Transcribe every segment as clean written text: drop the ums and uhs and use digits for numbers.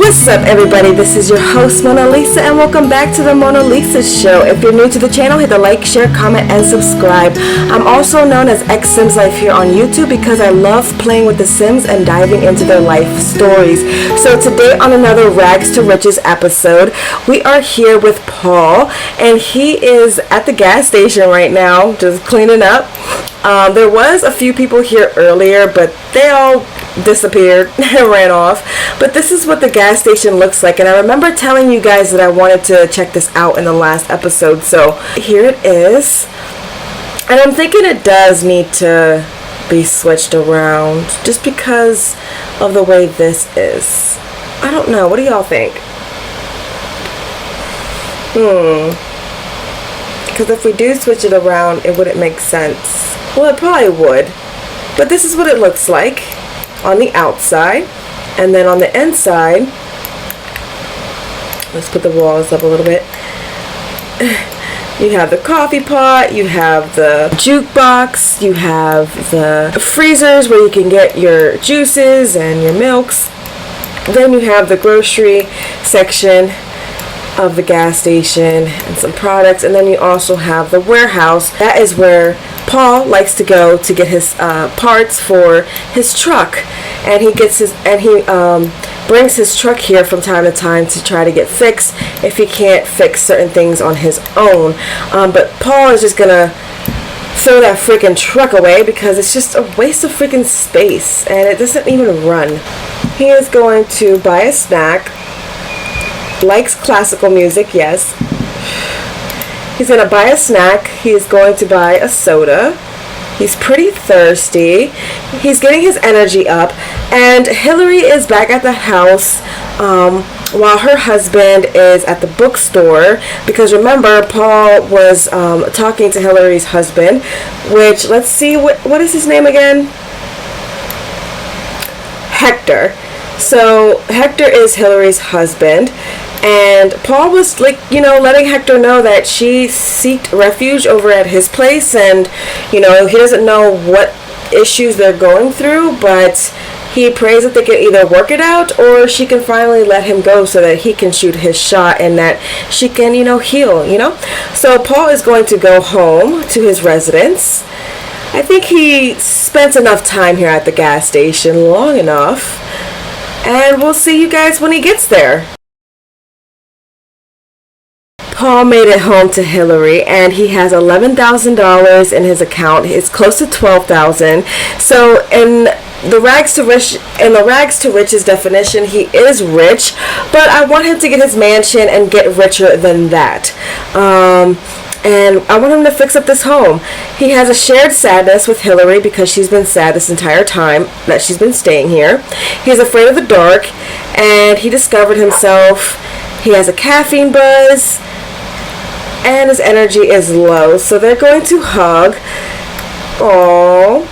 What's up, everybody? This is your host, Mona Lisa, and welcome back to the Mona Lisa Show. If you're new to the channel, hit the like, share, comment, and subscribe. I'm also known as X Sims Life here on YouTube because I love playing with the Sims and diving into their life stories. So today on another Rags to Riches episode, we are here with Paul, and he is at the gas station right now, just cleaning up. There was a few people here earlier, but they all disappeared and ran off. But this is what the gas station looks like, and I remember telling you guys that I wanted to check this out in the last episode, so here it is. And I'm thinking it does need to be switched around just because of the way this is. I don't know, what do y'all think? Because if we do switch it around, it wouldn't make sense. Well, it probably would, but this is what it looks like on the outside. And then on the inside, let's put the walls up a little bit. You have the coffee pot, you have the jukebox, you have the freezers where you can get your juices and your milks. Then you have the grocery section of the gas station and some products, and then you also have the warehouse. That is where Paul likes to go to get his parts for his truck, and he brings his truck here from time to time to try to get fixed if he can't fix certain things on his own. But Paul is just gonna throw that freaking truck away because it's just a waste of freaking space and it doesn't even run. He is going to buy a snack. Likes classical music, yes. He's going to buy a snack. He's going to buy a soda. He's pretty thirsty. He's getting his energy up. And Hilary is back at the house while her husband is at the bookstore. Because remember, Paul was talking to Hilary's husband, which, let's see, what is his name again? Hector. So Hector is Hilary's husband. And Paul was letting Hector know that she sought refuge over at his place, and he doesn't know what issues they're going through, but he prays that they can either work it out or she can finally let him go so that he can shoot his shot and that she can heal. So Paul is going to go home to his residence. I think he spent enough time here at the gas station, long enough, and we'll see you guys when he gets there. Paul made it home to Hilary, and he has $11,000 in his account. It's close to $12,000. So in the rags to riches definition, he is rich, but I want him to get his mansion and get richer than that. And I want him to fix up this home. He has a shared sadness with Hilary because she's been sad this entire time that she's been staying here. He's afraid of the dark, and he discovered himself. He has a caffeine buzz, and his energy is low, so they're going to hug. Aww.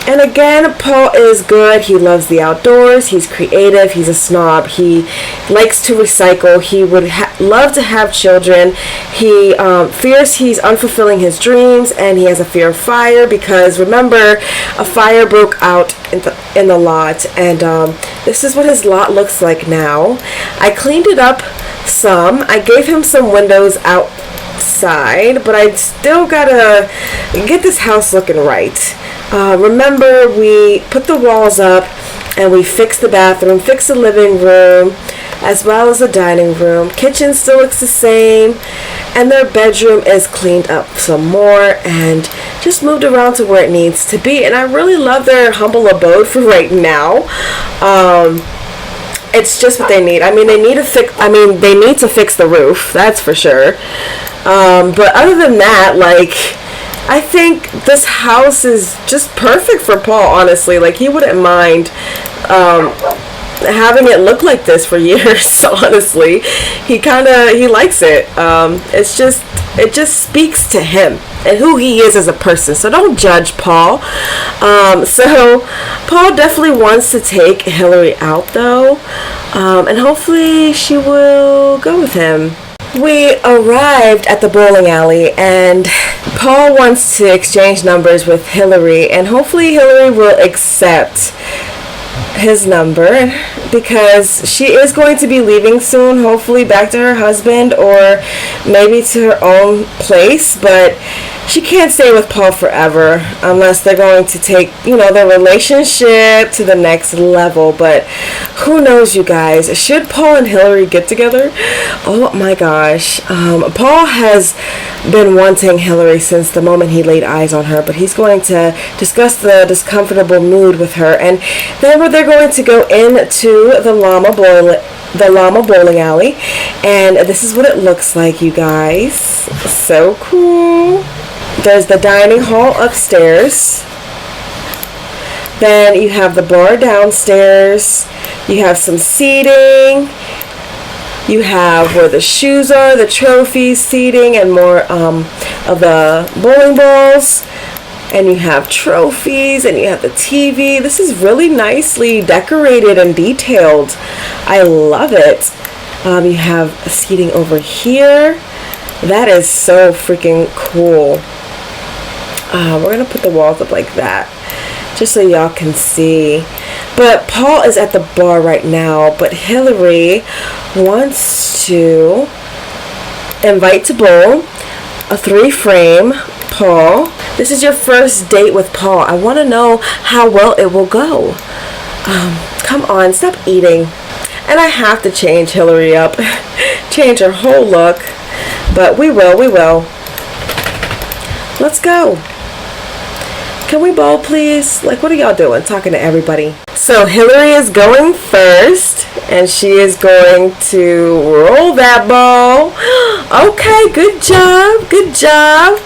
And again, Paul is good. He loves the outdoors. He's creative. He's a snob. He likes to recycle. He would love to have children. He fears he's unfulfilling his dreams, and he has a fear of fire because remember, a fire broke out in the lot, and this is what his lot looks like now. I cleaned it up some. I gave him some windows outside, but I still gotta get this house looking right. Remember, we put the walls up and we fixed the bathroom, fixed the living room, as well as the dining room. Kitchen still looks the same, and their bedroom is cleaned up some more and just moved around to where it needs to be. And I really love their humble abode for right now. It's just what they need. I mean, they need to fix the roof, that's for sure. But other than that, I think this house is just perfect for Paul, honestly. He wouldn't mind having it look like this for years, honestly. He likes it. It just speaks to him and who he is as a person. So don't judge Paul. So Paul definitely wants to take Hilary out, though. And hopefully she will go with him. We arrived at the bowling alley, and Paul wants to exchange numbers with Hilary, and hopefully Hilary will accept his number. because she is going to be leaving soon, hopefully back to her husband or maybe to her own place, but she can't stay with Paul forever unless they're going to take, their relationship to the next level. But who knows, you guys? Should Paul and Hilary get together? Oh my gosh. Paul has been wanting Hilary since the moment he laid eyes on her, but he's going to discuss the discomfortable mood with her, and then they're going to go into the llama bowling alley, and this is what it looks like, you guys. So cool. There's the dining hall upstairs. Then you have the bar downstairs. You have some seating. You have where the shoes are, the trophies, seating, and more of the bowling balls. And you have trophies, and you have the TV. This is really nicely decorated and detailed. I love it. You have seating over here. That is so freaking cool. We're going to put the walls up like that, just so y'all can see. But Paul is at the bar right now, but Hilary wants to invite to bowl a 3-frame Paul. This is your first date with Paul. I want to know how well it will go. Come on, stop eating. And I have to change Hilary up, change her whole look, but we will. Let's go. Can we bowl, please? Like, what are y'all doing? Talking to everybody. So Hilary is going first, and she is going to roll that ball. Okay, good job.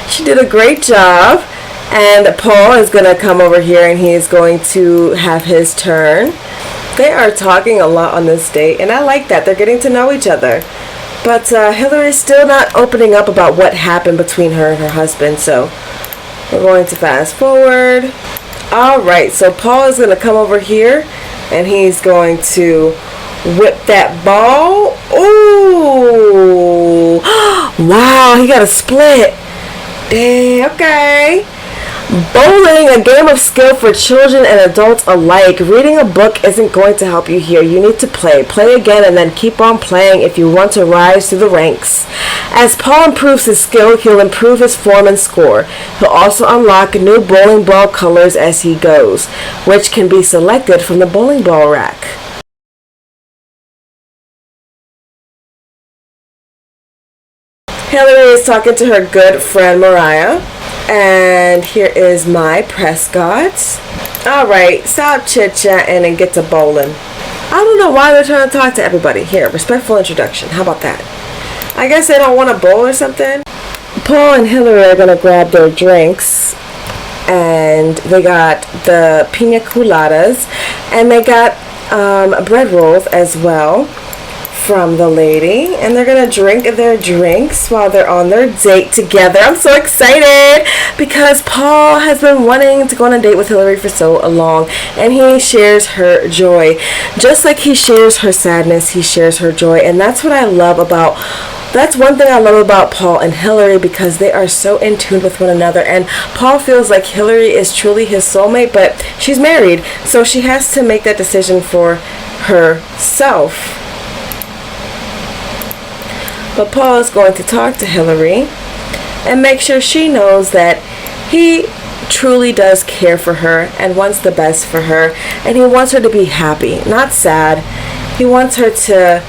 She did a great job. And Paul is going to come over here, and he is going to have his turn. They are talking a lot on this date, and I like that. They're getting to know each other. But Hilary is still not opening up about what happened between her and her husband, so we're going to fast forward. Alright, so Paul is going to come over here, and he's going to whip that ball. Ooh! Wow, he got a split. Dang, okay. Bowling, a game of skill for children and adults alike. Reading a book isn't going to help you here. You need to play. Play again and then keep on playing if you want to rise through the ranks. As Paul improves his skill, he'll improve his form and score. He'll also unlock new bowling ball colors as he goes, which can be selected from the bowling ball rack. Hilary is talking to her good friend Mariah. And here is my Prescott. Alright, stop chit-chatting and get to bowling. I don't know why they're trying to talk to everybody. Here, respectful introduction. How about that? I guess they don't want to bowl or something. Paul and Hilary are going to grab their drinks. And they got the pina coladas. And they got bread rolls as well from the lady, and they're gonna drink their drinks while they're on their date together. I'm so excited because Paul has been wanting to go on a date with Hilary for so long, and he shares her joy. Just like he shares her sadness, he shares her joy, and that's what I love about That's one thing I love about Paul and Hilary, because they are so in tune with one another, and Paul feels like Hilary is truly his soulmate, but she's married, so she has to make that decision for herself. But Paul is going to talk to Hilary and make sure she knows that he truly does care for her and wants the best for her, and he wants her to be happy, not sad. He wants her to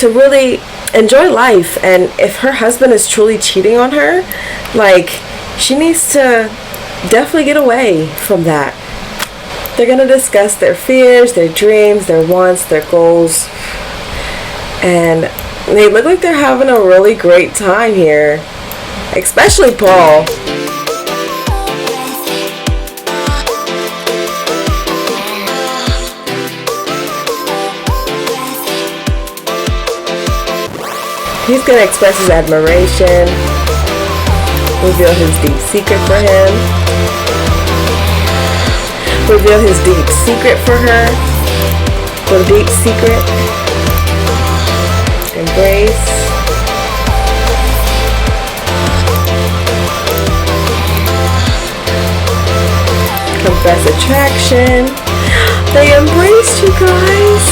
really enjoy life, and if her husband is truly cheating on her, like, she needs to definitely get away from that. They're going to discuss their fears, their dreams, their wants, their goals, and they look like they're having a really great time here, especially Paul. He's going to express his admiration, reveal his deep secret for him, reveal his deep secret for her, the deep secret, embrace, confess attraction. They embraced, you guys.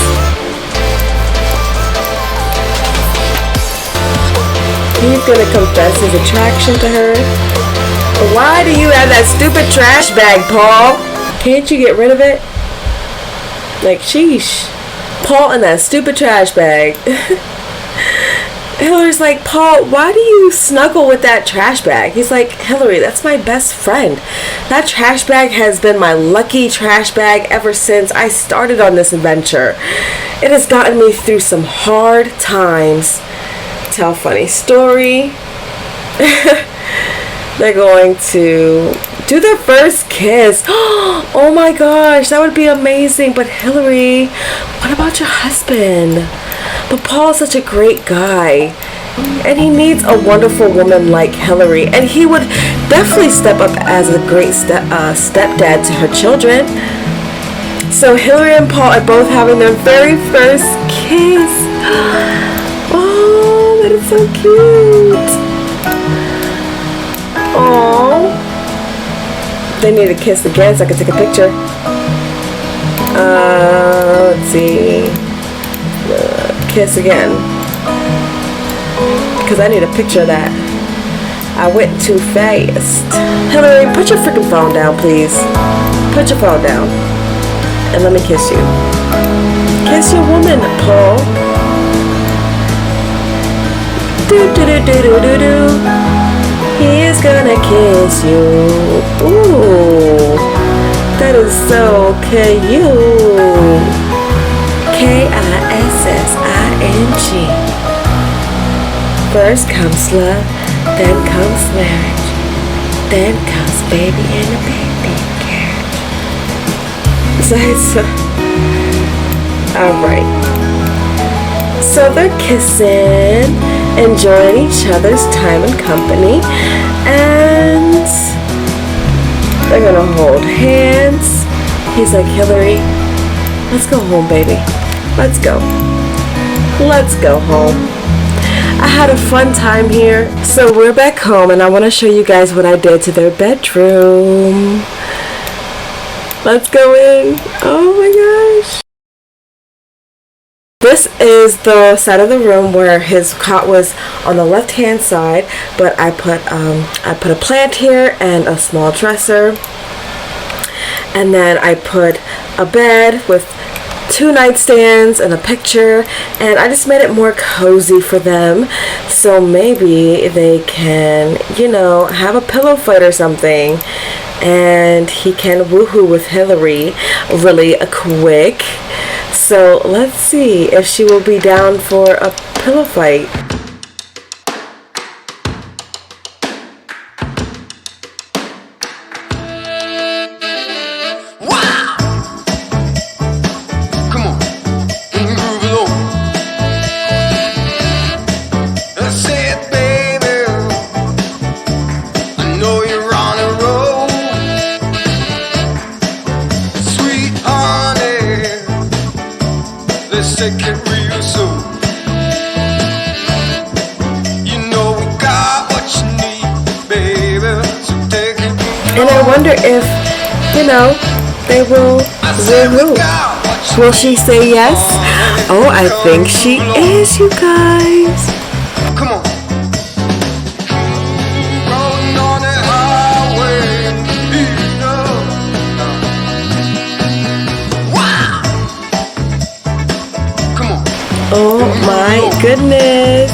He's gonna confess his attraction to her. Why do you have that stupid trash bag, Paul? Can't you get rid of it? Like, sheesh. Paul and that stupid trash bag. Hilary's like, Paul, why do you snuggle with that trash bag? He's like, Hilary, that's my best friend. That trash bag has been my lucky trash bag ever since I started on this adventure. It has gotten me through some hard times. Tell a funny story. They're going to do their first kiss. Oh my gosh, that would be amazing. But Hilary, what about your husband? But Paul's such a great guy, and he needs a wonderful woman like Hilary, and he would definitely step up as a great stepdad to her children. So Hilary and Paul are both having their very first kiss. Oh, that is so cute. Oh, they need to kiss again so I can take a picture. Let's see. Kiss again, because I need a picture of that. I went too fast. Hilary, put your freaking phone down, please. Put your phone down and let me kiss you. Kiss your woman, Paul. Do do do do do do do. He is gonna kiss you. Ooh, that is so cute. Kissing. First comes love, then comes marriage, then comes baby and a baby carriage. So it's alright. So they're kissing, enjoying each other's time and company, and they're gonna hold hands. He's like, Hilary, let's go home, baby. Let's go. Let's go home. I had a fun time here. So we're back home and I want to show you guys what I did to their bedroom. Let's go in. Oh my gosh. This is the side of the room where his cot was on the left hand side, but I put a plant here and a small dresser. And then I put a bed with 2 nightstands and a picture, and I just made it more cozy for them, so maybe they can, you know, have a pillow fight or something, and he can woohoo with Hilary really quick. So let's see if she will be down for a pillow fight. And I wonder if, you know, they will woohoo. Will she say yes? Oh, I think she is, you guys. Come on. Oh my goodness.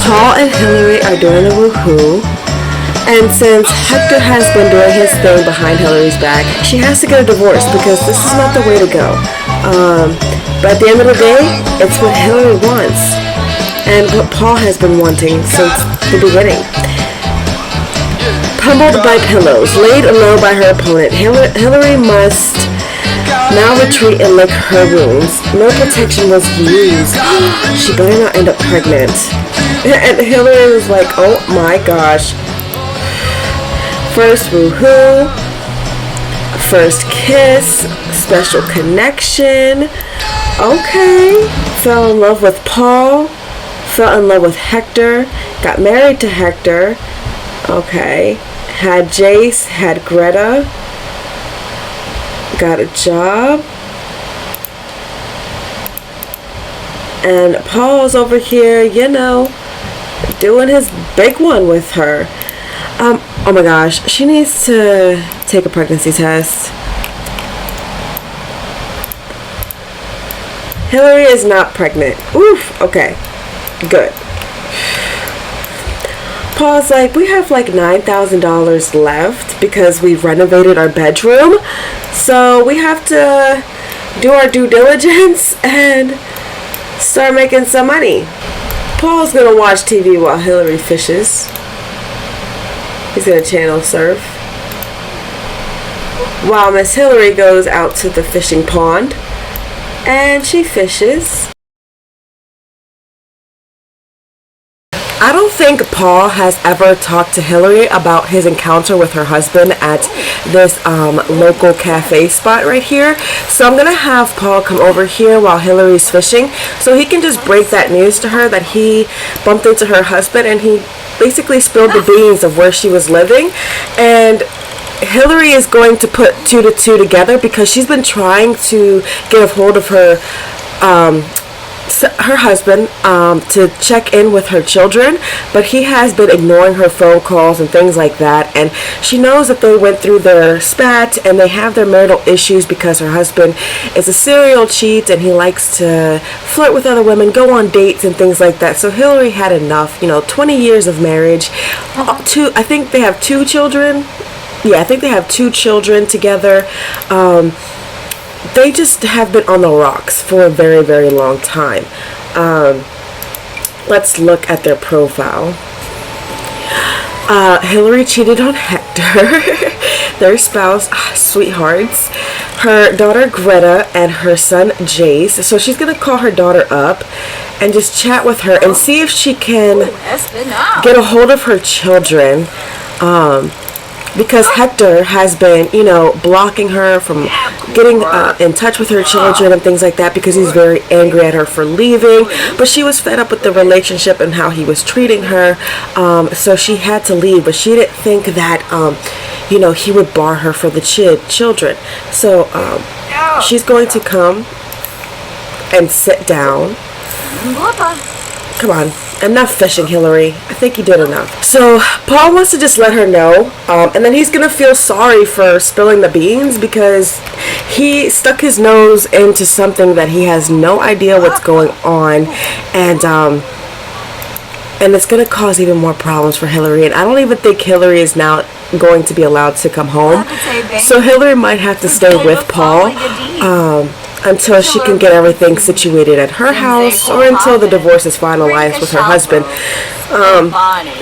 Paul and Hilary are doing a woohoo. And since Hector has been doing his thing behind Hilary's back, she has to get a divorce because this is not the way to go. But at the end of the day, it's what Hilary wants and what Paul has been wanting since the beginning. Pummeled by pillows, laid low by her opponent, Hilary must now retreat and lick her wounds. No protection was used. She better not end up pregnant. And Hilary was like, oh my gosh. First woohoo, first kiss, special connection. Okay. Fell in love with Paul, fell in love with Hector, got married to Hector. Okay. Had Jace, had Greta. got a job. And Paul's over here, you know, doing his big one with her. Oh my gosh, she needs to take a pregnancy test. Hilary is not pregnant. Oof, okay, good. Paul's like, we have like $9,000 left because we've renovated our bedroom. So we have to do our due diligence and start making some money. Paul's gonna watch TV while Hilary fishes. He's gonna channel surf while Miss Hilary goes out to the fishing pond and she fishes. I don't think Paul has ever talked to Hilary about his encounter with her husband at this local cafe spot right here. So I'm going to have Paul come over here while Hilary's fishing so he can just break that news to her that he bumped into her husband and he basically spilled the beans of where she was living. And Hilary is going to put 2 to 2 together because she's been trying to get a hold of her husband to check in with her children, but he has been ignoring her phone calls and things like that, and she knows that they went through their spat and they have their marital issues because her husband is a serial cheat and he likes to flirt with other women, go on dates and things like that. So Hilary had enough, 20 years of marriage. I think they have 2 children. Yeah, I think they have 2 children together. They just have been on the rocks for a very, very long time. Let's look at their profile. Hilary cheated on Hector, their spouse, sweethearts. Her daughter Greta and her son Jace. So she's gonna call her daughter up and just chat with her and see if she can get a hold of her children. Because Hector has been, blocking her from getting in touch with her children and things like that because he's very angry at her for leaving. But she was fed up with the relationship and how he was treating her. So she had to leave. But she didn't think that, he would bar her for the children. So she's going to come and sit down. Come on. Enough fishing, Hilary. I think you did enough. So Paul wants to just let her know, and then he's gonna feel sorry for spilling the beans because he stuck his nose into something that he has no idea what's going on, and it's gonna cause even more problems for Hilary. And I don't even think Hilary is now going to be allowed to come home. So Hilary might have to stay with Paul. Until she can get everything situated at her house or until the divorce is finalized with her husband.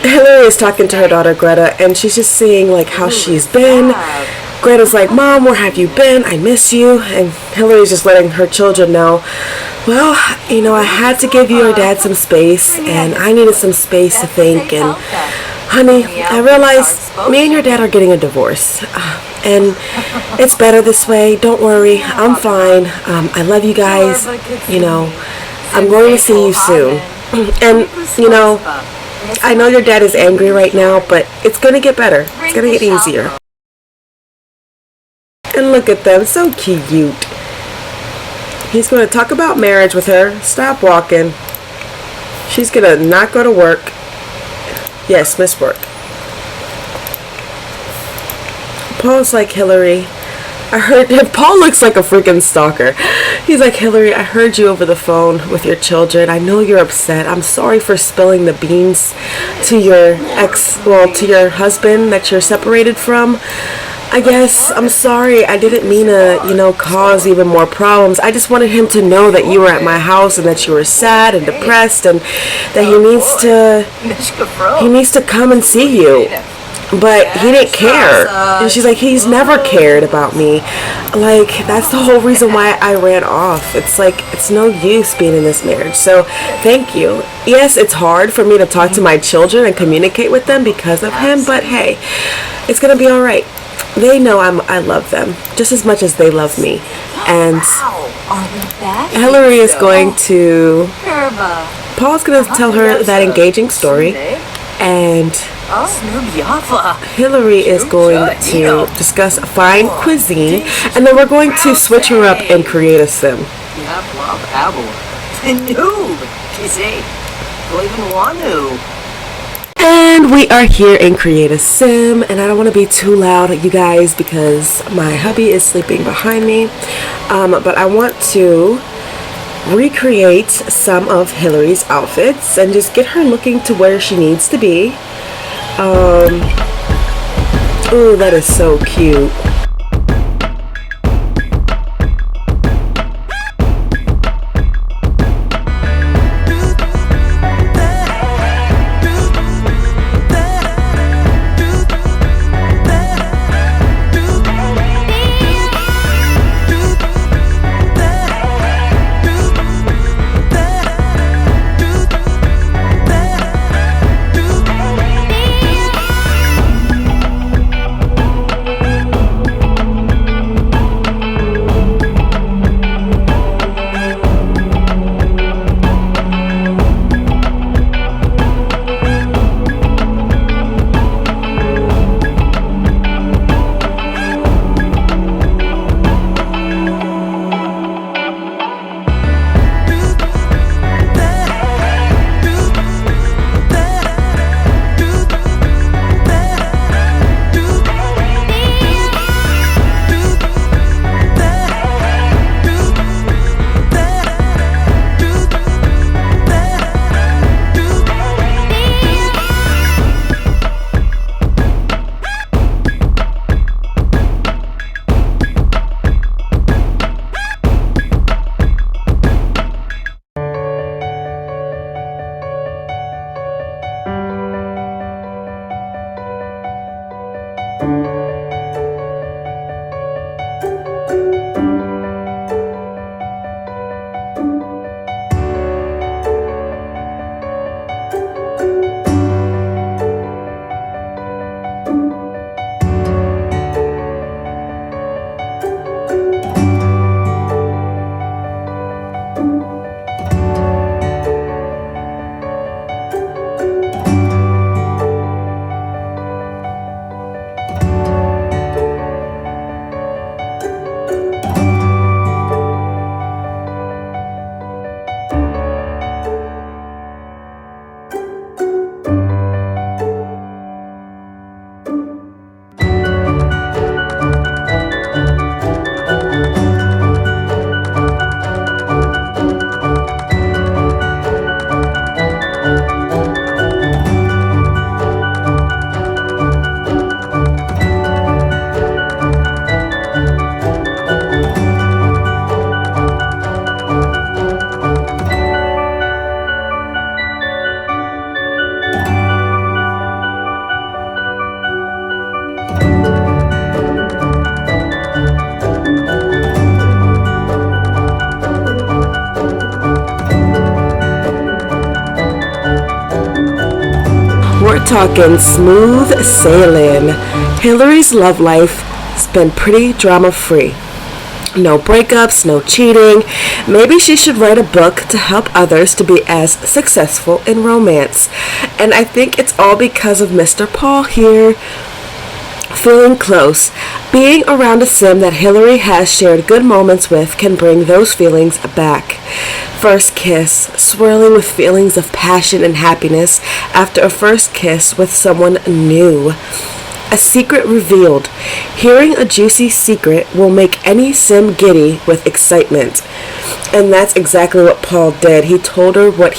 Hilary is talking to her daughter Greta and she's just seeing like how she's been. Greta's like, Mom, where have you been? I miss you. And Hilary's just letting her children know, well, I had to give you or Dad some space and I needed some space to think. And honey, I realized me and your dad are getting a divorce. And it's better this way. Don't worry. I'm fine. I love you guys. I'm going to see you soon. And, I know your dad is angry right now, but it's going to get better. It's going to get easier. And look at them. So cute. He's going to talk about marriage with her. Stop walking. She's going to not go to work. Yes, miss work. Paul's like, Hilary, I heard him. Paul looks like a freaking stalker. He's like, Hilary, I heard you over the phone with your children. I know you're upset. I'm sorry for spilling the beans to your to your husband that you're separated from. I guess I'm sorry. I didn't mean to, cause even more problems. I just wanted him to know that you were at my house and that you were sad and depressed and that he needs to come and see you. But he didn't care. And she's like, he's never cared about me. Like, that's the whole reason why I ran off. It's like, it's no use being in this marriage. So, thank you. Yes, it's hard for me to talk to my children and communicate with them because of him. But hey, it's going to be all right. They know I love them just as much as they love me. And Hilary is going to... Paul's going to tell her that engaging story. And Hilary is going to discuss fine cuisine, and then we're going to switch her up and create a sim. And we are here in Create a Sim, and I don't want to be too loud, you guys, because my hubby is sleeping behind me. But I want to recreate some of Hilary's outfits and just get her looking to where she needs to be. Ooh, that is so cute. We're talking smooth sailing. Hilary's love life has been pretty drama-free. No breakups, no cheating. Maybe she should write a book to help others to be as successful in romance. And I think it's all because of Mr. Paul here. Feeling close. Being around a sim that Hilary has shared good moments with can bring those feelings back. First kiss, swirling with feelings of passion and happiness after a first kiss with someone new. A secret revealed. Hearing a juicy secret will make any sim giddy with excitement. And that's exactly what Paul did. He told her that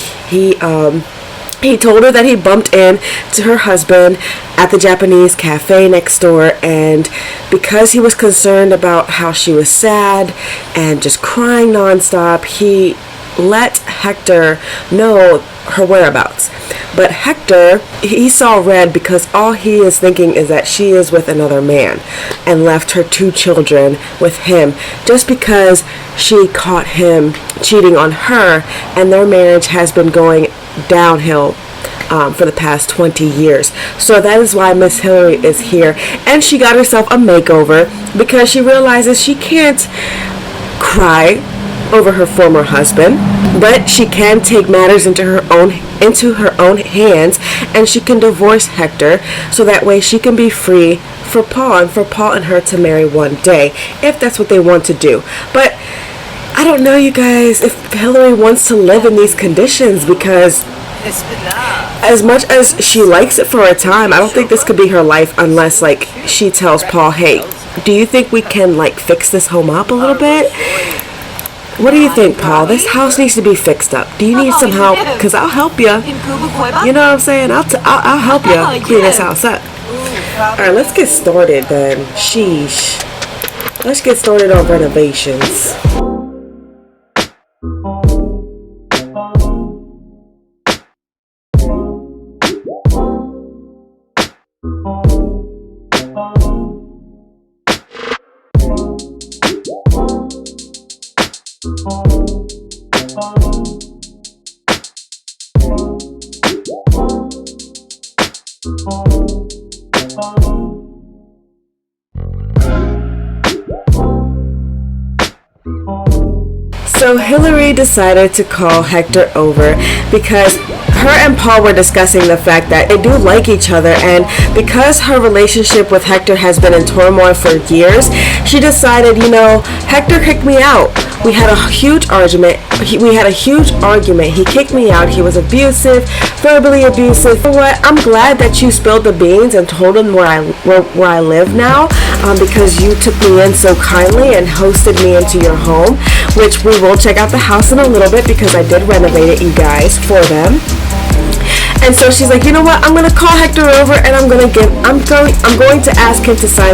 he bumped into her husband at the Japanese cafe next door, and because he was concerned about how she was sad and just crying nonstop, he let Hector know her whereabouts. But Hector, he saw red because all he is thinking is that she is with another man and left her 2 children with him just because she caught him cheating on her, and their marriage has been going downhill for the past 20 years. So that is why Miss Hilary is here, and she got herself a makeover because she realizes she can't cry over her former husband, but she can take matters into her own hands, and she can divorce Hector so that way she can be free for Paul, and for Paul and her to marry one day if that's what they want to do. But I don't know, you guys, if Hilary wants to live in these conditions, because as much as she likes it for a time, I don't think this could be her life unless, like, she tells Paul, hey, do you think we can, like, fix this home up a little bit? What do you think, Paul? This house needs to be fixed up. Do you need some help? Because I'll help you. You know what I'm saying? I'll help you clean this house up. Alright, let's get started then. Sheesh. Let's get started on renovations. So Hilary decided to call Hector over because her and Paul were discussing the fact that they do like each other, and because her relationship with Hector has been in turmoil for years, she decided, you know, Hector kicked me out. We had a huge argument. He kicked me out. He was abusive, verbally abusive. You know what? I'm glad that you spilled the beans and told him where I live now, because you took me in so kindly and hosted me into your home, which we will check out the house in a little bit because I did renovate it, you guys, for them. And so she's like, you know what? I'm gonna call Hector over and I'm going to ask him to sign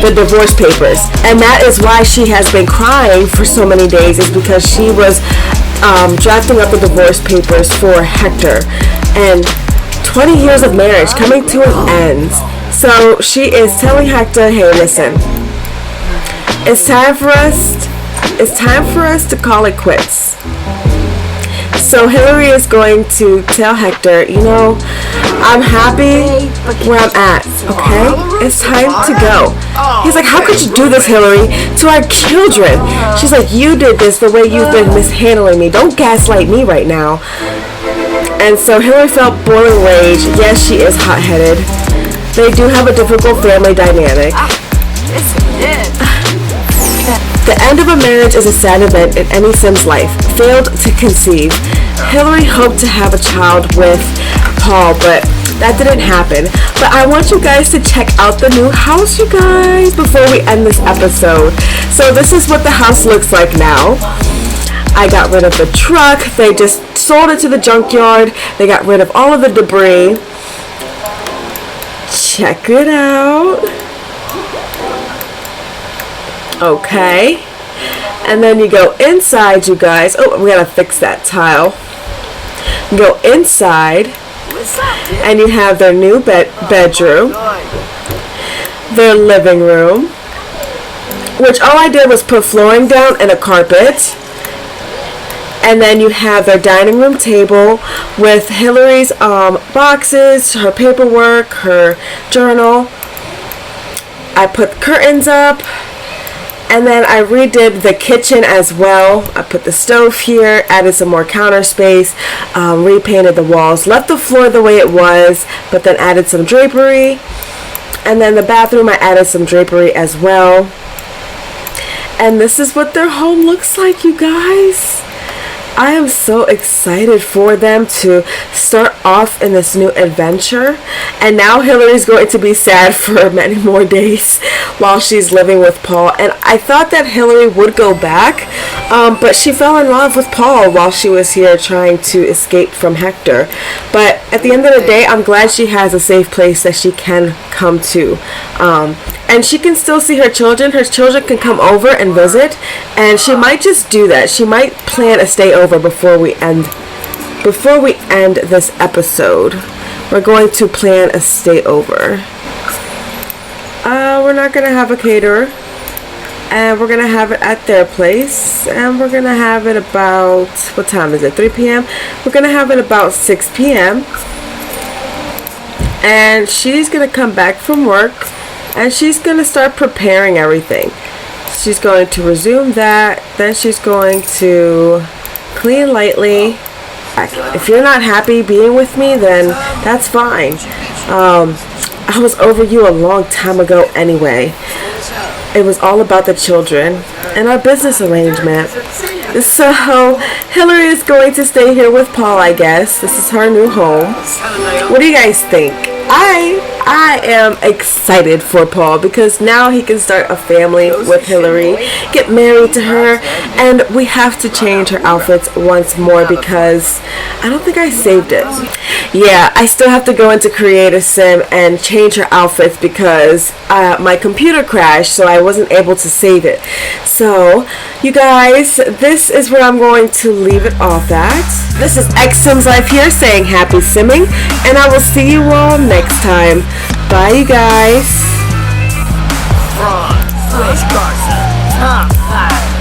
the divorce papers. And that is why she has been crying for so many days, is because she was drafting up the divorce papers for Hector, and 20 years of marriage coming to an end. So she is telling Hector, hey, listen, it's time for us to call it quits. So Hilary is going to tell Hector, you know, I'm happy where I'm at, okay? It's time to go. He's like, how could you do this, Hilary, to our children? She's like, you did this the way you've been mishandling me. Don't gaslight me right now. And so Hilary felt boiling rage. Yes, she is hot-headed. They do have a difficult family dynamic. The end of a marriage is a sad event in any Sim's life. Failed to conceive. Hilary hoped to have a child with Paul, but that didn't happen. But I want you guys to check out the new house, you guys, before we end this episode. So this is what the house looks like now. I got rid of the truck. They just sold it to the junkyard. They got rid of all of the debris. Check it out. Okay. And then you go inside, you guys. Oh, we gotta fix that tile. You go inside, and you have their new bedroom, their living room, which all I did was put flooring down and a carpet. And then you have their dining room table with Hilary's boxes, her paperwork, her journal. I put curtains up. And then I redid the kitchen as well. I put the stove here, added some more counter space, repainted the walls, left the floor the way it was, but then added some drapery. And then the bathroom, I added some drapery as well. And this is what their home looks like, you guys. I am so excited for them to start off in this new adventure. And now Hilary's going to be sad for many more days while she's living with Paul. And I thought that Hilary would go back, but she fell in love with Paul while she was here trying to escape from Hector. But at the end of the day, I'm glad she has a safe place that she can come to. And she can still see her children. Her children can come over and visit. And she might just do that. She might plan a stay over before we end this episode. We're going to plan a stay over. We're not going to have a caterer. And we're going to have it at their place. And we're going to have it about, what time is it? 3 p.m.? We're going to have it about 6 p.m. And she's going to come back from work. And she's going to start preparing everything. She's going to resume that. Then she's going to clean lightly. If you're not happy being with me, then that's fine. I was over you a long time ago anyway. It was all about the children and our business arrangement. So, Hilary is going to stay here with Paul, I guess. This is her new home. What do you guys think? I am excited for Paul because now he can start a family with Hilary, get married to her, and we have to change her outfits once more because I don't think I saved it. Yeah, I still have to go into Creative Sim and change her outfits because my computer crashed, so I wasn't able to save it. So, you guys, this is where I'm going to leave it off at. This is X Sims Life here saying happy simming, and I will see you all next time. Bye, you guys. Swish Carson, top 5.